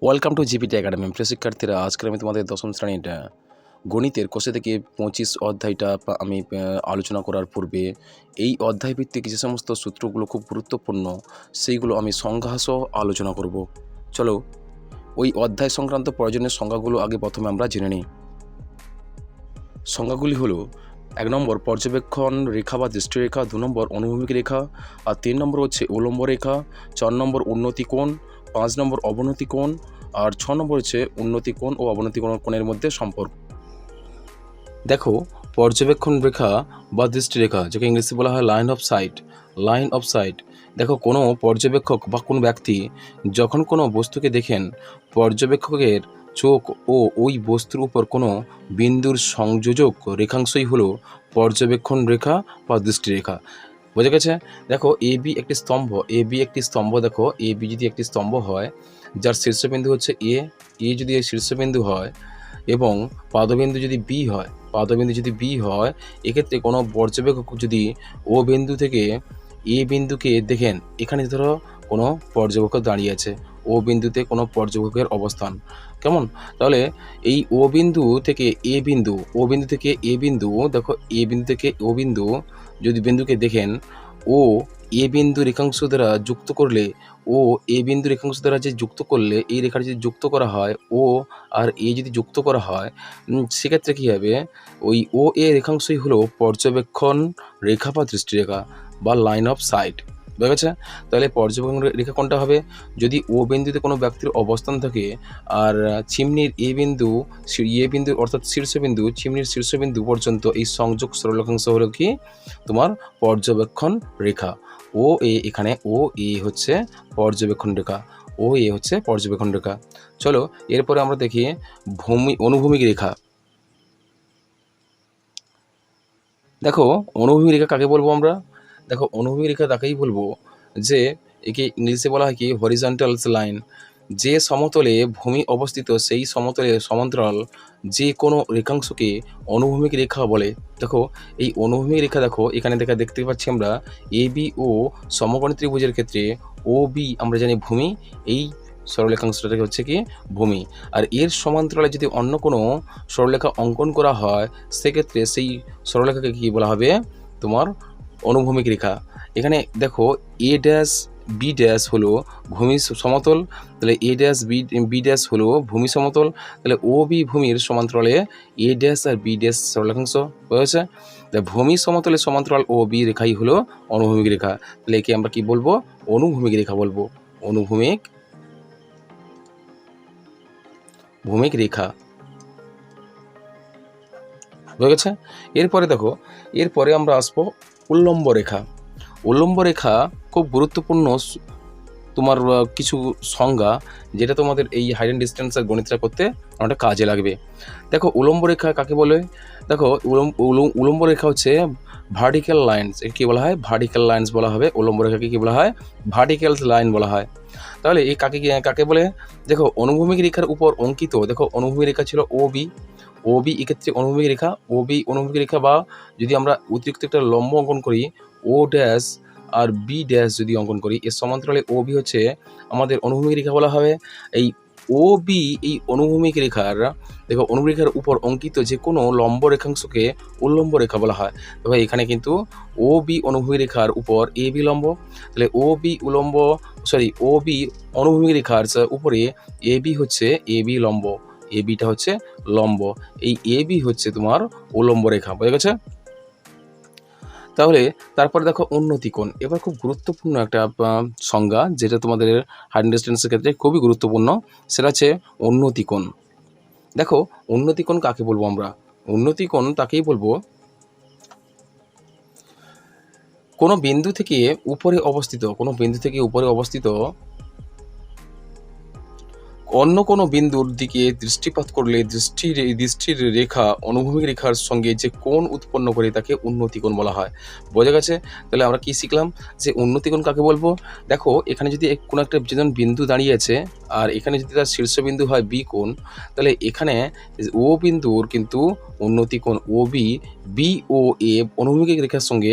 Welcome to GPT academy. প্রিয় শিক্ষার্থীরা, আজকে আমি তোমাদের দশম শ্রেণীর গণিতের কোষে থেকে 25 অধ্যায়টা আমি আলোচনা করার পূর্বে এই অধ্যায়ভিত্তিক যে সমস্ত সূত্রগুলো খুব গুরুত্বপূর্ণ সেইগুলো আমি সংজ্ঞাসহ আলোচনা করব। চলো ওই অধ্যায় সংক্রান্ত প্রয়োজনীয় সংজ্ঞাগুলো আগে প্রথমে আমরা জেনে নিই। সংজ্ঞাগুলি হলো 1 নম্বর পর্যবেক্ষণ রেখা বা দৃষ্টিরেখা, 2 নম্বর অনুভূমিক রেখা, আর 3 নম্বর হচ্ছে উল্লম্ব রেখা, 4 নম্বর উন্নতি কোণ, 5 নম্বর অবনতি কোণ, আর 6 নম্বর হচ্ছে উন্নতি কোণ ও অবনতি কোণের মধ্যে সম্পর্ক। দেখো, পর্যবেক্ষণ রেখা বা দৃষ্টিরেখা, যাকে ইংরেজি বলা হয় লাইন অফ সাইট। দেখো, কোনো পর্যবেক্ষক বা কোনো ব্যক্তি যখন কোনো বস্তুকে দেখেন, পর্যবেক্ষকের চোখ ও ওই বস্তুর উপর কোনো বিন্দুর সংযোজক রেখাংশই হলো পর্যবেক্ষণ রেখা বা দৃষ্টিরেখা। বোঝা গেছে? দেখো, এবি একটি স্তম্ভ। দেখো, এবি যদি একটি স্তম্ভ হয়, যার শীর্ষবিন্দু হচ্ছে এ যদি এই শীর্ষবিন্দু হয় এবং পাদবিন্দু যদি বি হয়, এক্ষেত্রে কোনো পর্যবেক্ষক যদি ও বিন্দু থেকে এ বিন্দুকে দেখেন, এখানে ধরো কোনো পর্যবেক্ষক দাঁড়িয়ে আছে, ও বিন্দুতে কোনো পর্যবেক্ষকের অবস্থান কেমন, তাহলে এই ও বিন্দু থেকে এ বিন্দু, দেখো এ বিন্দু থেকে ও বিন্দু যদি বিন্দুকে দেখেন, ও এ বিন্দু রেখাংশ দ্বারা যুক্ত করলে, যে যুক্ত করলে এই রেখাটা যদি যুক্ত করা হয়, ও আর এ যদি যুক্ত করা হয়, সেক্ষেত্রে কী হবে, ওই ও এ রেখাংশই হলো পর্যবেক্ষণ রেখা বা দৃষ্টিরেখা বা লাইন অফ সাইট। বুঝা গেছে? তাহলে পর্যবেক্ষণ রেখা কোনটা হবে? যদি ও বিন্দুতে কোনো ব্যক্তির অবস্থান থাকে আর চিমনির এ বিন্দু অর্থাৎ শীর্ষবিন্দু, চিমনির শীর্ষবিন্দু পর্যন্ত এই সংযোগ সরলরেখাংশ হলো কি তোমার পর্যবেক্ষণ রেখা। এখানে ও এ হচ্ছে পর্যবেক্ষণ রেখা। চলো এরপরে আমরা দেখি অনুভূমিক রেখা। দেখো, অনুভূমিক রেখা কাকে বলবো আমরা? দেখো, অনুভূমিক রেখা তাকেই বলবো যে একে ইংলিশে বলা হয় কি হরিজন্টাল লাইন। যে সমতলে ভূমি অবস্থিত সেই সমতলে সমান্তরাল যে কোনো রেখাংশকে অনুভূমিক রেখা বলে। দেখো, এই অনুভূমিক রেখা, দেখো এখানে দেখতে পাচ্ছি আমরা এ বি ও সমকোণী ত্রিভুজের ক্ষেত্রে ও বি আমরা জানি ভূমি, এই সরলরেখাংশটাকে হচ্ছে কি ভূমি। আর এর সমান্তরালে যদি অন্য কোনো সরলরেখা অঙ্কন করা হয়, সেক্ষেত্রে সেই সরলরেখাকে কী বলা হবে? তোমার অনুভূমিক রেখা। এখানে দেখো, এ ড্যাশ বি ড্যাশ হলো ভূমি সমতল, তাহলে এ ড্যাশ বি ড্যাশ হলো ভূমি সমতল, তাহলে ও বি ভূমির সমান্তরালে a dash R B dash সরলরেখাংশ হয়েছে। তাহলে ভূমি সমতলে সমান্তরাল ও বি রেখাই হলো অনুভূমিক রেখা। তাহলে একে আমরা কি বলবো? অনুভূমিক রেখা বলবো, অনুভূমিক রেখা। হয়ে গেছে? এরপরে দেখো, এরপরে আমরা আসবো উল্লম্ব রেখা। খুব গুরুত্বপূর্ণ তোমার কিছু সংজ্ঞা, যেটা তোমাদের এই হাইট অ্যান্ড ডিস্টেন্সের গণিতটা করতে অনেকটা কাজে লাগবে। দেখো, উল্লম্ব রেখা কাকে বলে? দেখো, উল্লম্ব রেখা হচ্ছে ভার্টিক্যাল লাইন্স। একে কী বলা হয়? ভার্টিক্যাল লাইন্স বলা হবে। উল্লম্ব রেখাকে কী বলা হয়? ভার্টিক্যাল লাইন বলা হয়। তাহলে এই কাকে বলে? দেখো, অনুভূমিক রেখার উপর অঙ্কিত, দেখো অনুভূমিক রেখা ছিল ও বি এক্ষেত্রে অনুভূমিক রেখা, বা যদি আমরা অতিরিক্ত একটা লম্ব অঙ্কন করি, ও ড্যাশ আর বি ড্যাশ যদি অঙ্কন করি, এর সমান্তরালে ও বি হচ্ছে আমাদের অনুভূমিক রেখা বলা হবে। এই ও বি, এই অনুভূমিক রেখার, দেখো অনুভূমিক রেখার উপর অঙ্কিত যে কোনো লম্ব রেখাংশকে উল্লম্ব রেখা বলা হয়। তবে এখানে কিন্তু ও বি অনুভূমিক রেখার উপর এ বি লম্ব, তাহলে ও বি অনুভূমিক রেখার উপরে এ বি হচ্ছে লম্ব, এ বিটা হচ্ছে লম্ব, এই এ বি হচ্ছে তোমার উল্লম্ব রেখা। বোঝা গেছে? তাহলে তারপরে দেখো উন্নতি কোণ। এবার খুব গুরুত্বপূর্ণ একটা সংজ্ঞা, যেটা তোমাদের হাইট অ্যান্ড ডিস্টেন্সের ক্ষেত্রে খুবই গুরুত্বপূর্ণ, সেটা হচ্ছে উন্নতি কোণ। দেখো, উন্নতি কোণ কাকে বলবো আমরা? উন্নতি কোণ তাকেই বলবো কোনো বিন্দু থেকে উপরে অবস্থিত অন্য কোনো বিন্দুর দিকে দৃষ্টিপাত করলে দৃষ্টির রেখা অনুভূমিক রেখার সঙ্গে যে কোণ উৎপন্ন করে তাকে উন্নতি কোণ বলা হয়। বোঝা গেছে? তাহলে আমরা কি শিখলাম যে উন্নতি কোণ কাকে বলবো? দেখো, এখানে যদি কোনো একটা যেমন বিন্দু দাঁড়িয়ে আছে আর এখানে যদি তার শীর্ষবিন্দু হয় বি কোণ, তাহলে এখানে ও বিন্দুর কিন্তু উন্নতি কোণ ও বি বি ও এ অনুভূমিক রেখার সঙ্গে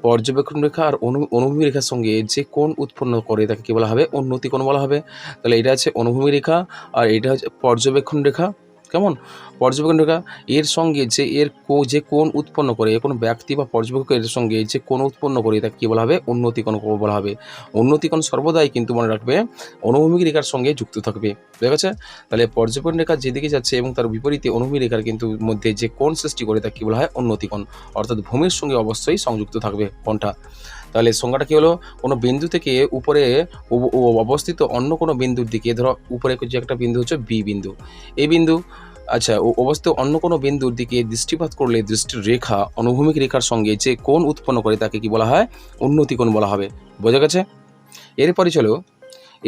পর্যবেক্ষণ রেখা আর অনুভূমিক রেখার সঙ্গে যে কোণ উৎপন্ন করে তাকে কী বলা হবে? উন্নতি কোণ বলা হবে। তাহলে এটা হচ্ছে অনুভূমিক রেখা আর এটা হচ্ছে পর্যবেক্ষণ রেখা। কেমন? পর্যবেক্ষণ রেখা এর সঙ্গে যে কোণ উৎপন্ন করে, কোনো ব্যক্তি বা পর্যবেক্ষকের সঙ্গে যে কোণ উৎপন্ন করে তাকে কী বলা হবে? উন্নতি কোণ বলা হবে। উন্নতি কোণ সর্বদাই কিন্তু মনে রাখবে অনুভূমিক রেখার সঙ্গে যুক্ত থাকবে। ঠিক আছে? তাহলে পর্যবেক্ষণ রেখা যেদিকে যাচ্ছে এবং তার বিপরীতে অনুভূমিক রেখার কিন্তু মধ্যে যে কোণ সৃষ্টি করে তাকে কী বলা হয়? উন্নতি কোণ। অর্থাৎ ভূমির সঙ্গে অবশ্যই সংযুক্ত থাকবে কোণটা। তাহলে সংজ্ঞাটা কী হলো? কোনো বিন্দু থেকে উপরে অবস্থিত অন্য কোনো বিন্দুর দিকে, ধরো উপরে যে একটা বিন্দু হচ্ছে বি বিন্দু, এই বিন্দু আচ্ছা অবস্থিত অন্য কোনো বিন্দুর দিকে দৃষ্টিপাত করলে দৃষ্টির রেখা অনুভূমিক রেখার সঙ্গে যে কোণ উৎপন্ন করে তাকে কি বলা হয়? উন্নতি কোণ বলা হবে। বোঝা গেছে?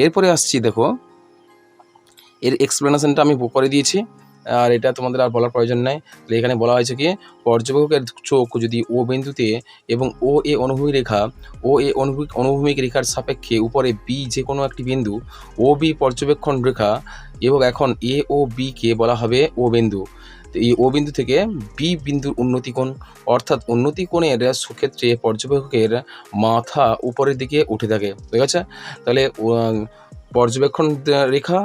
এরপরে আসছি, দেখো এর এক্সপ্লেনেশনটা আমি করে দিয়েছি, আর এটা তোমাদের আর বলার প্রয়োজন নাই। তাহলে এখানে বলা হয়েছে কি, পর্যবেক্ষকের চোখ যদি ও বিন্দুতে এবং ও এ অনুভূমিক রেখার সাপেক্ষে উপরে বি যে কোনো একটি বিন্দু ও বি পর্যবেক্ষণ রেখা, এবং এখন এ ও বি কে বলা হবে ও বিন্দু। তো এই ও বিন্দু থেকে বি বিন্দুর উন্নতি কোণ, অর্থাৎ উন্নতি কোণের ক্ষেত্রে পর্যবেক্ষকের মাথা উপরের দিকে উঠে থাকে। ঠিক আছে? তাহলে পর্যবেক্ষণ রেখা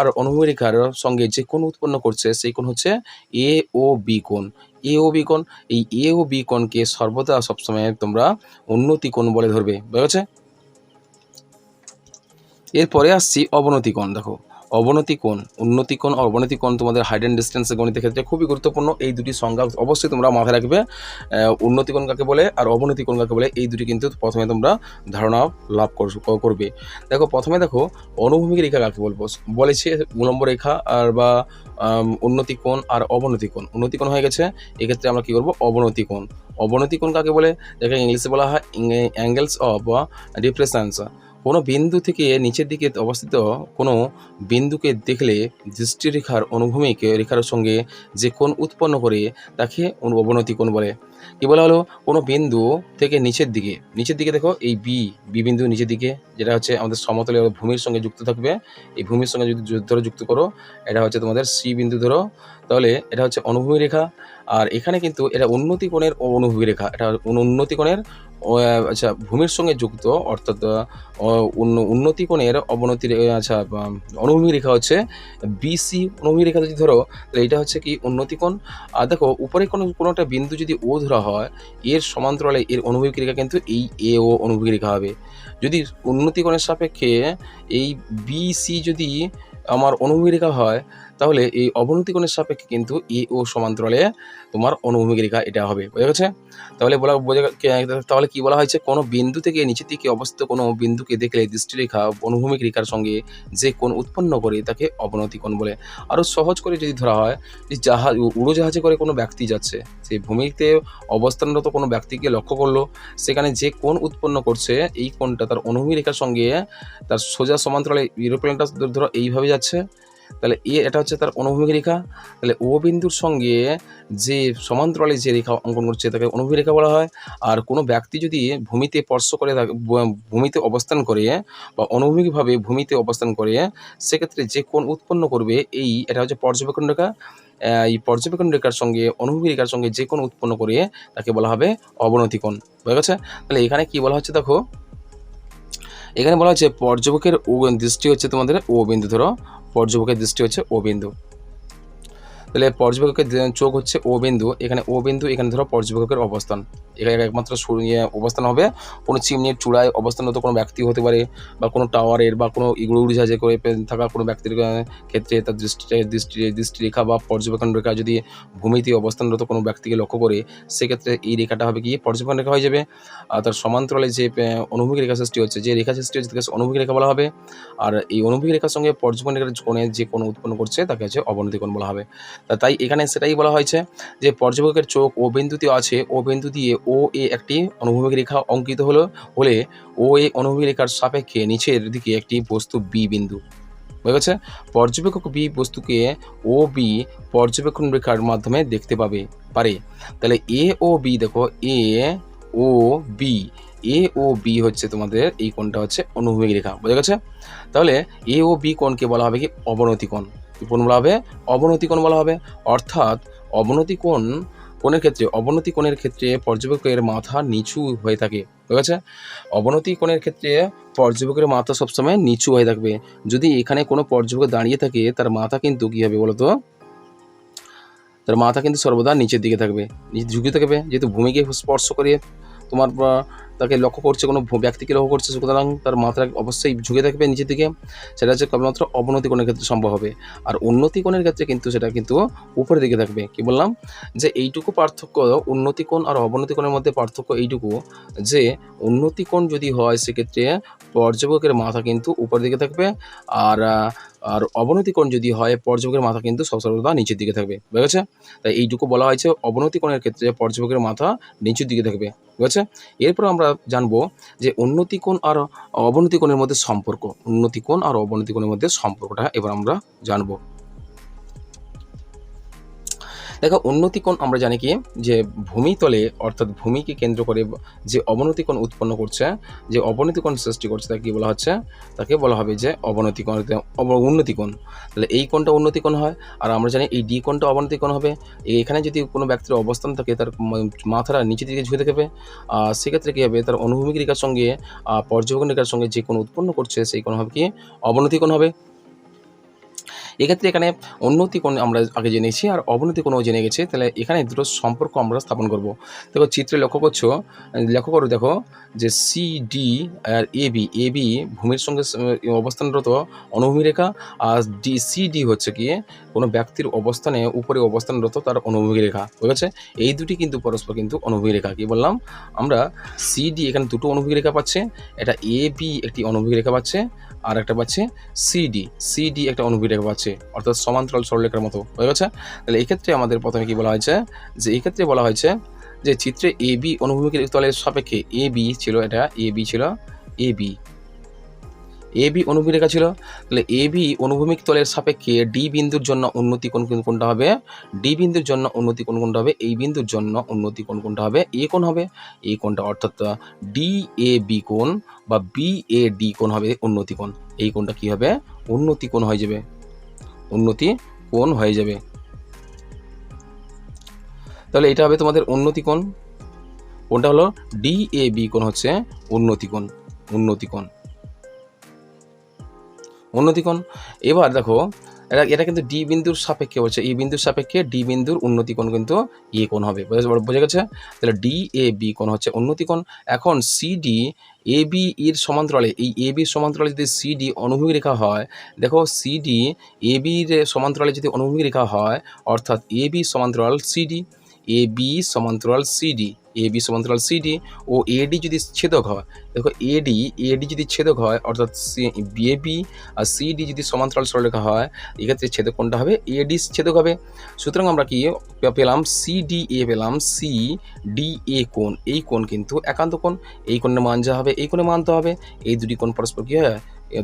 আর অনুভূমিক রেখার সঙ্গে যে কোণ উৎপন্ন করছে সেই কোণ হচ্ছে এ ও বি কোণ। এই এ ও বি কোণকে সর্বদা সবসময় তোমরা উন্নতি কোণ বলে ধরবে। বুঝেছে? এরপরে আসছি অবনতি কোণ। দেখো অবনতি কোণ, উন্নতি কোণ, অবনতি কোণ তোমাদের হাইট অ্যান্ড ডিস্টেন্সের গণিতের ক্ষেত্রে খুবই গুরুত্বপূর্ণ। এই দুটি সংজ্ঞা অবশ্যই তোমরা মাথায় রাখবে। উন্নতি কোণ কাকে বলে আর অবনতি কোণ কাকে বলে, এই দুটি কিন্তু প্রথমে তোমরা ধারণা লাভ করবে। দেখো প্রথমে দেখো অনুভূমিক রেখা কাকে বলেছে উলম্ব রেখা আর বা উন্নতি কোণ আর অবনতি কোণ। উন্নতি কোণ হয়ে গেছে, এক্ষেত্রে আমরা কী করবো? অবনতি কোণ। অবনতি কোণ কাকে বলে? যাকে ইংলিশে বলা হয় অ্যাঙ্গেলস অফ ডিপ্রেশনস। কোনো বিন্দু থেকে নিচের দিকে অবস্থিত কোনো বিন্দুকে দেখলে দৃষ্টিরেখার অনুভূমিক রেখার সঙ্গে যে কোণ উৎপন্ন করে তাকে অবনতি কোণ বলে। কী বলা হলো? কোনো বিন্দু থেকে নিচের দিকে দেখো এই বি বিন্দু নিচের দিকে, যেটা হচ্ছে আমাদের সমতলীয় ভূমির সঙ্গে যুক্ত থাকবে। এই ভূমির সঙ্গে যদি ধরো যুক্ত করো, এটা হচ্ছে তোমাদের সি বিন্দু ধরো, তাহলে এটা হচ্ছে অনুভূমিক রেখা। আর এখানে কিন্তু এটা উন্নতি কোণের অনুভূমিক রেখা, এটা উন্নতি কোণের আচ্ছা ভূমির সঙ্গে যুক্ত, অর্থাৎ উন্নতি কোণের অনুভূমিক রেখা হচ্ছে বিসি অনুভূমিক রেখা যদি ধরো, তাহলে এটা হচ্ছে কি উন্নতি কোণ। আর দেখো উপরে কোনো একটা বিন্দু যদি ও ধরা হয়, এর সমান্তরালে এর অনুভূমিক রেখা কিন্তু এই এ ও অনুভূমিক রেখা হবে। যদি উন্নতি কোণের সাপেক্ষে এই বিসি যদি আমার অনুভূমিক রেখা হয়, তাহলে এই অবনতি কোণের সাপেক্ষে কিন্তু এ ও সমান্তরালে তোমার অনুভূমিক রেখা এটা হবে। বোঝা গেছে? তাহলে কি বলা হয়েছে? কোনো বিন্দু থেকে নিচের দিকে অবস্থিত কোনো বিন্দুকে দেখলে দৃষ্টিরেখা অনুভূমিক রেখার সঙ্গে যে কোণ উৎপন্ন করে তাকে অবনতি কোণ বলে। আরও সহজ করে যদি ধরা হয়, যে উড়োজাহাজে করে কোনো ব্যক্তি যাচ্ছে, সেই ভূমিতে অবস্থানরত কোনো ব্যক্তিকে লক্ষ্য করলো, সেখানে যে কোণ উৎপন্ন করছে এই কোণটা তার অনুভূমিক রেখার সঙ্গে তার সোজা সমান্তরালে এরোপ্লেনটা ধরো এইভাবে যাচ্ছে, তাহলে এটা হচ্ছে তার অনুভূমিক রেখা। তাহলে ও বিন্দুর সঙ্গে যে সমান্তরালে যে রেখা অঙ্কন করছে তাকে অনুভূমিক রেখা বলা হয়। আর কোনো ব্যক্তি যদি ভূমিতে স্পর্শ করে ভূমিতে অবস্থান করে বা অনুভূমিকভাবে ভূমিতে অবস্থান করে, সেক্ষেত্রে যে কোণ উৎপন্ন করবে এটা হচ্ছে পর্যবেক্ষণ রেখা। এই পর্যবেক্ষণ রেখার সঙ্গে অনুভূমিক রেখার সঙ্গে যে কোণ উৎপন্ন করে তাকে বলা হবে অবনতি কোণ। বুঝা গেছে? তাহলে এখানে কি বলা হচ্ছে দেখো, এখানে বলা হচ্ছে পর্যবেক্ষকের দৃষ্টি হচ্ছে তোমাদের ও বিন্দু, ধরো পর্যবেক্ষকের দৃষ্টি হচ্ছে ও বিন্দু। তাহলে পর্যবেক্ষকের চোখ হচ্ছে ও বিন্দু, এখানে ও বিন্দু, এখানে ধরো পর্যবেক্ষকের অবস্থান। এখানে একমাত্র অবস্থান হবে কোনো চিমনির চূড়ায় অবস্থানরত কোনো ব্যক্তি হতে পারে, বা কোনো টাওয়ারের বা কোনো উড়োজাহাজে করে থাকা কোনো ব্যক্তির ক্ষেত্রে তার দৃষ্টিরেখা বা পর্যবেক্ষণ রেখা যদি ভূমিতে অবস্থানরত কোনো ব্যক্তিকে লক্ষ্য করে, সেক্ষেত্রে এই রেখাটা হবে কি পর্যবেক্ষণ রেখা হয়ে যাবে। আর তার সমান্তরালে যে অনুভূমিক রেখা সৃষ্টি হচ্ছে, যে রেখা সৃষ্টি হচ্ছে তাকে অনুভূমিক রেখা বলা হবে। আর এই অনুভূমিক রেখার সঙ্গে পর্যবেক্ষণ রেখার কোণে যে কোণ উৎপন্ন করছে তাকে হচ্ছে অবনতি কোণ বলা হবে। তাই এখানে সেটাই বলা হয়েছে যে পর্যবেক্ষকের চোখ ও বিন্দুতে আছে, ও বিন্দু দিয়ে ও এ একটি অনুভূমিক রেখা অঙ্কিত হলে ও এ অনুভূমিক রেখার সাপেক্ষে নিচের দিকে একটি বস্তু বি বিন্দু। বুঝা গেছে? পর্যবেক্ষক বি বস্তুকে ও বি পর্যবেক্ষণ রেখার মাধ্যমে দেখতে পারে। তাহলে এ ও বি, দেখো এ ও বি হচ্ছে তোমাদের এই কোণটা হচ্ছে অনুভূমিক রেখা। বুঝা গেছে? তাহলে এ ও বি কোণকে বলা হবে কি অবনতি কোণ। কোণ বলা হবে অবনতি কোণ বলা হবে। অর্থাৎ অবনতি কোণের ক্ষেত্রে পর্যবেক্ষকের মাথা নিচু হয়ে থাকে, ঠিক আছে? অবনতি কোণের ক্ষেত্রে পর্যবেক্ষকের মাথা সবসময় নিচু হয়ে থাকবে। যদি এখানে কোনো পর্যবেক্ষক দাঁড়িয়ে থাকে তার মাথা কিন্তু কী হবে বলো তো, তার মাথা কিন্তু সর্বদা নিচের দিকে থাকবে, ঝুঁকে থাকবে, যেহেতু ভূমিকে স্পর্শ করে তোমার তাকে লক্ষ্য করছে, কোনো ব্যক্তিকে লক্ষ্য করছে, সুতরাং তার মাথা অবশ্যই ঝুঁকে থাকবে নিচের দিকে। সেটা হচ্ছে কেবলমাত্র অবনতি কোণের ক্ষেত্রে সম্ভব হবে। আর উন্নতি কোণের ক্ষেত্রে কিন্তু সেটা কিন্তু উপরের দিকে থাকবে। কি বললাম, যে এইটুকু পার্থক্য উন্নতি কোণ আর অবনতি কোণের মধ্যে পার্থক্য এইটুকু, যে উন্নতি কোণ যদি হয় সেক্ষেত্রে পর্যবেক্ষকের মাথা কিন্তু উপরের দিকে থাকবে, আর আর অবনতি কোণ যদি হয় পর্যবেক্ষকের মাথা কিন্তু সর্বদা নিচের দিকে থাকবে, ঠিক আছে? তাই এইটুকু বলা হয়েছে অবনতি কোণের ক্ষেত্রে পর্যবেক্ষকের মাথা নিচের দিকে থাকবে, ঠিক আছে? এরপর আমরা জানবো যে উন্নতি কোণ আর অবনতি কোণের মধ্যে সম্পর্ক, উন্নতি কোণ আর অবনতি কোণের মধ্যে সম্পর্কটা এবার আমরা জানবো। দেখো, উন্নতি কোণ আমরা জানি কি, যে ভূমিতলে অর্থাৎ ভূমিকে কেন্দ্র করে যে অবনতি কোণ উৎপন্ন করছে, যে অবনতি কোণ সৃষ্টি করছে, তাকে বলা হচ্ছে, তাকে বলা হবে যে অবনতি কোণ, উন্নতি কোণ। তাহলে এই কোণটা উন্নতি কোণ হয়, আর আমরা জানি এই ডি কোণটা অবনতি কোণ হবে। এখানে যদি কোনো ব্যক্তির অবস্থান থাকে, তার মাথাটা নিচের দিকে ঝুঁকে থাকবে, সেক্ষেত্রে কী হবে, তার অনুভূমিক রেখার সঙ্গে পর্যবেক্ষণ রেখার সঙ্গে যে কোণ উৎপন্ন করছে সেই কোণ হবে কি, অবনতি কোণ হবে। এক্ষেত্রে এখানে উন্নতি কোণ আমরা আগে জেনেছি আর অবনতি কোণও জেনে গেছি, তাহলে এখানে দুটো সম্পর্ক আমরা স্থাপন করব। দেখো চিত্রে লক্ষ্য করো, দেখো যে সিডি আর এবি ভূমির সঙ্গে অবস্থানরত অনুভূমিক রেখা, আর সিডি হচ্ছে কি কোনো ব্যক্তির অবস্থানে উপরে অবস্থানরত তার অনুভূমিক রেখা, ঠিক আছে? এই দুটি কিন্তু পরস্পর কিন্তু অনুভূমিক রেখা। কি বললাম, আমরা সিডি এখানে দুটো অনুভূমিক রেখা পাচ্ছে, এটা এবি একটি অনুভূমিক রেখা পাচ্ছে, আর একটা পাচ্ছে সিডি একটা অনুভূমিক রেখা পাচ্ছে, অর্থাৎ সমান্তরাল সরলরেখার মতো, হয়ে গেছে? তাহলে এই ক্ষেত্রে আমাদের প্রথমে কি বলা হয়েছে, যে এই ক্ষেত্রে বলা হয়েছে যে চিত্রে এবি অনুভূমিক তলের সাপেক্ষে এবি ছিল এবি অনুভূমিক রেখা ছিল। তাহলে এবি অনুভূমিক তলের সাপেক্ষে ডি বিন্দুর জন্য উন্নতি কোণ কোনটা হবে, ডি বিন্দুর জন্য উন্নতি কোণ কোনটা হবে, এই বিন্দুর জন্য উন্নতি কোণ কোনটা হবে, এ কোণ হবে। এই কোণটা অর্থাৎ ডিএবি কোণ বা বিএডি কোণ হবে উন্নতি কোণ। এই কোণটা কি হবে, উন্নতি কোণ হয়ে যাবে, উন্নতি কোণ হয়ে যাবে। তাহলে এটা হবে তোমাদের উন্নতি কোণ, কোণটা হলো ডিএবি কোণ হচ্ছে উন্নতি কোণ, উন্নতি কোণ। এবার দেখো এটা কিন্তু ডি বিন্দুর সাপেক্ষে হচ্ছে, এই বিন্দুর সাপেক্ষে ডি বিন্দুর উন্নতি কোণ কিন্তু এ কোণ হবে, বোঝা গেছে? তাহলে ডিএবি কোণ হচ্ছে উন্নতি কোণ। এখন সিডি এবি এর সমান্তরালে, এই এবির সমান্তরালে যদি সিডি অনুভূমিক রেখা হয়, দেখো সিডি এবির সমান্তরালে যদি অনুভূমিক রেখা হয়, অর্থাৎ এবি সমান্তরাল সিডি ও এডি যদি ছেদক হয়, দেখো এডি যদি ছেদক হয়, অর্থাৎ বিএবি আর সিডি যদি সমান্তরাল সরলরেখা হয়, এক্ষেত্রে ছেদক কোণটা হবে এডি ছেদক হবে। সুতরাং আমরা কি পেলাম, সিডিএ কোণ, এই কোণ কিন্তু একান্ত কোণ। এই কোণের মান যা হবে এই কোণে মানতে হবে, এই দুটি কোণ পরস্পর কী হয়,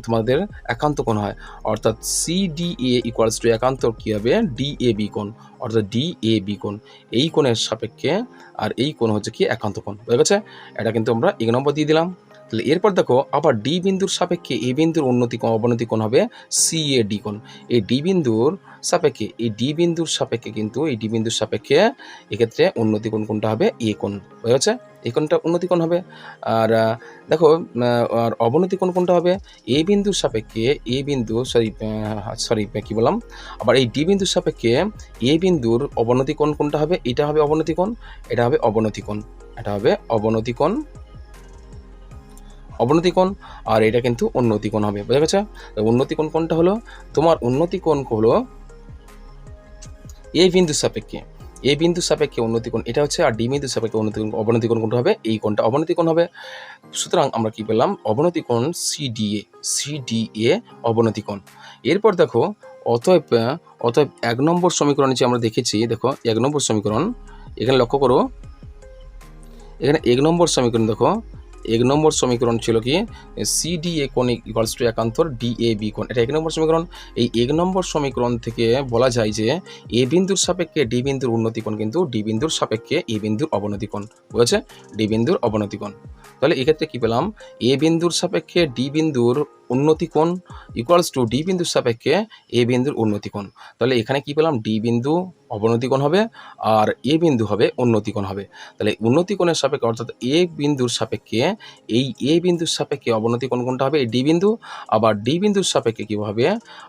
তোমাদের একান্ত কোণ হয়, অর্থাৎ সিডিএ ইকুয়ালস টু একান্ত কী হবে, ডিএবি কোণ, অর্থাৎ ডিএবি কোণ। এই কোণের সাপেক্ষে আর এই কোণ হচ্ছে কি একান্ত কোণ, বুঝা গেছে? এটা কিন্তু আমরা 1 নম্বর দিয়ে দিলাম। তাহলে এরপর দেখো আবার ডি বিন্দুর সাপেক্ষে এ বিন্দুর উন্নতি কোণ অবনতি কোণ হবে সিএডি কোণ। এই ডি বিন্দুর সাপেক্ষে এক্ষেত্রে উন্নতি কোণ কোনটা হবে, এ কোণ, বুঝা গেছে? এই কোণটা উন্নতি কোণ হবে। আর দেখো আর অবনতি কোণ কোনটা হবে, এ বিন্দুর সাপেক্ষে কি বললাম, আবার এই ডি বিন্দুর সাপেক্ষে এ বিন্দুর অবনতি কোণ কোনটা হবে, এটা হবে অবনতি কোণ, এটা হবে অবনতি কোণ, আর এটা কিন্তু উন্নতি কোণ হবে, বুঝা গেছে? উন্নতি কোণ কোনটা হলো, তোমার উন্নতি কোণ হলো এ বিন্দুর সাপেক্ষে উন্নতি কোণ এটা হচ্ছে, আর ডি বিন্দুর সাপেক্ষে অবনতি কোণ কোনটা হবে, এই কোণটা অবনতি কোণ হবে। সুতরাং আমরা কি পেলাম, অবনতি কোণ সিডিএ অবনতি কোণ। এরপর দেখো অতএব 1 নম্বর সমীকরণ যে আমরা দেখেছি, দেখো 1 নম্বর সমীকরণ, এখানে লক্ষ্য করো, এখানে 1 নম্বর সমীকরণ দেখো, 1 নম্বর সমীকরণ ছিল কি, সিডিএ কোণ ইকুয়ালস টু একান্তর ডিএবি কোণ, এটা 1 নম্বর সমীকরণ। এই 1 নম্বর সমীকরণ থেকে বলা যায় যে এ বিন্দুর সাপেক্ষে ডি বিন্দুর উন্নতি কোণ কিন্তু ডি বিন্দুর সাপেক্ষে এ বিন্দুর অবনতি কোণ, বুঝেছে? ডি বিন্দুর অবনতি কোণ। তাহলে এক্ষেত্রে কী পেলাম, এ বিন্দুর সাপেক্ষে ডি বিন্দুর উন্নতি কোণ ইকুয়ালস টু ডি বিন্দুর সাপেক্ষে এ বিন্দুর উন্নতি কোণ। তাহলে এখানে কী পেলাম, ডি বিন্দু অবনতি কোণ হবে আর এ বিন্দু হবে উন্নতি কোণ হবে। তাহলে উন্নতি কোণের সাপেক্ষে অর্থাৎ এ বিন্দুর সাপেক্ষে এই এ বিন্দুর সাপেক্ষে অবনতি কোণ কোনটা হবে, এই ডি বিন্দু। আবার ডি বিন্দুর সাপেক্ষে কী হবে,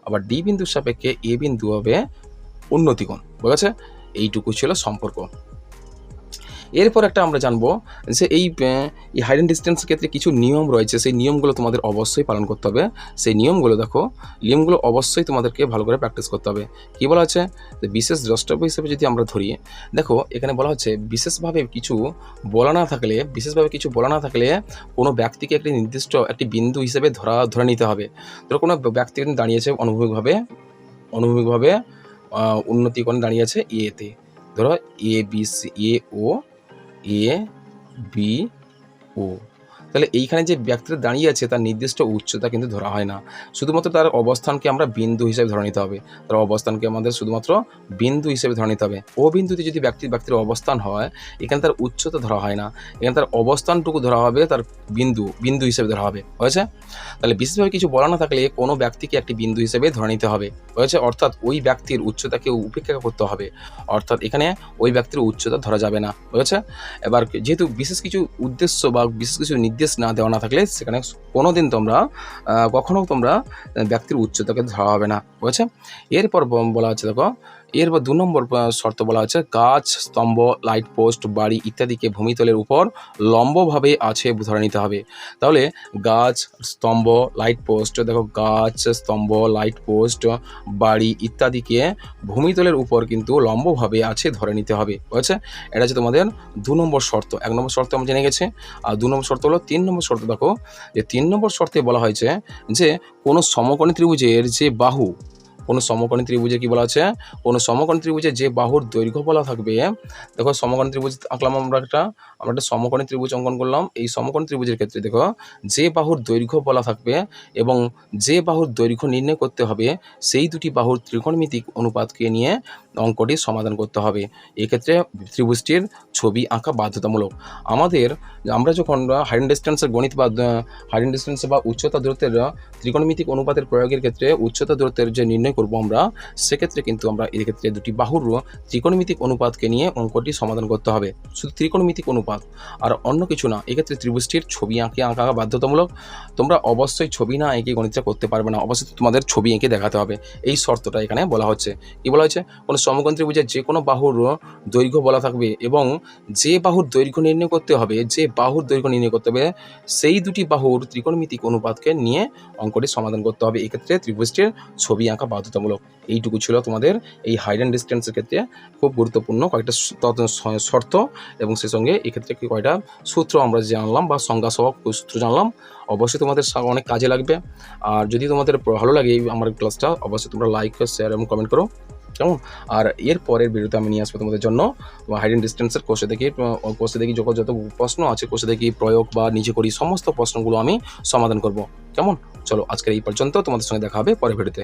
আবার ডি বিন্দুর সাপেক্ষে এ বিন্দু হবে উন্নতি কোণ। বুঝেছে? এইটুকু ছিল সম্পর্ক। এরপর একটা আমরা জানবো যে এই হাইট অ্যান্ড ডিস্টেন্সের ক্ষেত্রে কিছু নিয়ম রয়েছে, সেই নিয়মগুলো তোমাদের অবশ্যই পালন করতে হবে। সেই নিয়মগুলো দেখো, নিয়মগুলো অবশ্যই তোমাদেরকে ভালো করে প্র্যাকটিস করতে হবে। কী বলা হচ্ছে, বিশেষ দ্রষ্টব্য হিসেবে যদি আমরা ধরি, দেখো এখানে বলা হচ্ছে বিশেষভাবে কিছু বলা না থাকলে কোনো ব্যক্তিকে একটি নির্দিষ্ট একটি বিন্দু হিসেবে ধরে নিতে হবে। ধরো কোনো ব্যক্তি দাঁড়িয়েছে অনুভূমিকভাবে উন্নতি কোণে দাঁড়িয়ে আছে এতে, ধরো A B C A B ও। তাহলে এইখানে যে ব্যক্তিটা দাঁড়িয়ে আছে তার নির্দিষ্ট উচ্চতা কিন্তু ধরা হয় না, শুধুমাত্র তার অবস্থানকে আমরা বিন্দু হিসেবে ধরে নিতে হবে। তার অবস্থানকে আমাদের শুধুমাত্র বিন্দু হিসেবে ধরে নিতে হবে। ও বিন্দুতে যদি ব্যক্তির অবস্থান হয়, এখানে তার উচ্চতা ধরা হয় না, এখানে তার অবস্থানটুকু ধরা হবে, তার বিন্দু হিসেবে ধরা হবে। হয়েছে? তাহলে বিশেষভাবে কিছু বলা না থাকলে কোনো ব্যক্তিকে একটি বিন্দু হিসেবে ধরে নিতে হবে। হয়েছে? অর্থাৎ ওই ব্যক্তির উচ্চতাকে উপেক্ষা করতে হবে, অর্থাৎ এখানে ওই ব্যক্তির উচ্চতা ধরা যাবে না। বুঝেছে? এবার যেহেতু বিশেষ কিছু উদ্দেশ্য বা বিশেষ কিছু নির্দেশ না দেওয়া না থাকলে সেখানে কখনো তোমরা ব্যক্তির উচ্চতাকে ধরা হবে না। বুঝেছে? এরপর বলা হচ্ছে, দেখো এরপর 2 নম্বর শর্ত বলা হচ্ছে, গাছ, স্তম্ভ, লাইট পোস্ট, বাড়ি ইত্যাদিকে ভূমিতলের উপর লম্বভাবে আছে ধরে নিতে হবে। তাহলে গাছ, স্তম্ভ, লাইট পোস্ট, দেখো গাছ, স্তম্ভ, লাইট পোস্ট, বাড়ি ইত্যাদিকে ভূমিতলের উপর কিন্তু লম্বভাবে আছে ধরে নিতে হবে। বুঝেছে? এটা হচ্ছে তোমাদের 2 নম্বর শর্ত। 1 নম্বর শর্ত আমরা জেনে গেছি, আর 2 নম্বর শর্ত হলো 3 নম্বর শর্ত। দেখো যে 3 নম্বর শর্তে বলা হয়েছে যে কোনো সমকোণী ত্রিভুজের যে বাহু, কোনো সমকোণী ত্রিভুজে কী বলা আছে, কোনো সমকোণী ত্রিভুজে যে বাহুর দৈর্ঘ্য বলা থাকবে। দেখো সমকোণী ত্রিভুজ আঁকলাম, আমরা একটা সমকোণী ত্রিভুজ অঙ্কন করলাম। এই সমকোণী ত্রিভুজের ক্ষেত্রে দেখো যে বাহুর দৈর্ঘ্য বলা থাকবে এবং যে বাহুর দৈর্ঘ্য নির্ণয় করতে হবে, সেই দুটি বাহুর ত্রিকোণমিতিক অনুপাতকে নিয়ে অঙ্কটি সমাধান করতে হবে। এক্ষেত্রে ত্রিভুজটির ছবি আঁকা বাধ্যতামূলক। আমরা যখন হাইট অ্যান্ড ডিস্টেন্সের গণিত বা হাইট অ্যান্ড ডিস্টেন্স বা উচ্চতা দূরত্বের ত্রিকোণমিতিক অনুপাতের প্রয়োগের ক্ষেত্রে উচ্চতা দূরত্বের যে নির্ণয় করব আমরা, সেক্ষেত্রে কিন্তু আমরা এক্ষেত্রে দুটি বাহুর ত্রিকোণমিতিক অনুপাতকে নিয়ে অঙ্কটি সমাধান করতে হবে। শুধু ত্রিকোণমিতিক অনুপাত আর অন্য কিছু না। এক্ষেত্রে ত্রিভুজটির ছবি আঁকা বাধ্যতামূলক। তোমরা অবশ্যই ছবি না এঁকে গণিতটা করতে পারবে না, অবশ্যই তোমাদের ছবি এঁকে দেখাতে হবে। এই শর্তটা এখানে বলা হচ্ছে। কি বলা হয়েছে, কোনো সমকোণ ত্রিভুজের যে কোনো বাহুর দৈর্ঘ্য বলা থাকবে এবং যে বাহুর দৈর্ঘ্য নির্ণয় করতে হবে, সেই দুটি বাহুর ত্রিকোণমিতিক অনুপাতকে নিয়ে অঙ্কটি সমাধান করতে হবে। এক্ষেত্রে ত্রিভুজটির ছবি আঁকা বাধ্যতামূলক। এইটুকু ছিল তোমাদের এই হাইট অ্যান্ড ডিস্টেন্সের ক্ষেত্রে খুব গুরুত্বপূর্ণ কয়েকটা শর্ত, এবং সেই সঙ্গে এক্ষেত্রে কয়েকটা সূত্র আমরা জানলাম বা সংজ্ঞা সহ সূত্র জানলাম। অবশ্যই তোমাদের অনেক কাজে লাগবে। আর যদি তোমাদের ভালো লাগে আমার ক্লাসটা, অবশ্যই তোমরা লাইক, শেয়ার এবং কমেন্ট করো, কেমন? আর এর পরের ভিডিওতে আমি নিয়ে আসবো তোমাদের জন্য হাইট অ্যান্ড ডিস্টেন্সের কোর্সে দেখি যত প্রশ্ন আছে, কোর্সে দেখি প্রয়োগ বা নিজে করি, সমস্ত প্রশ্নগুলো আমি সমাধান করব। কেমন? চলো আজকের এই পর্যন্ত, তোমাদের সঙ্গে দেখা হবে পরের ভিডিওতে।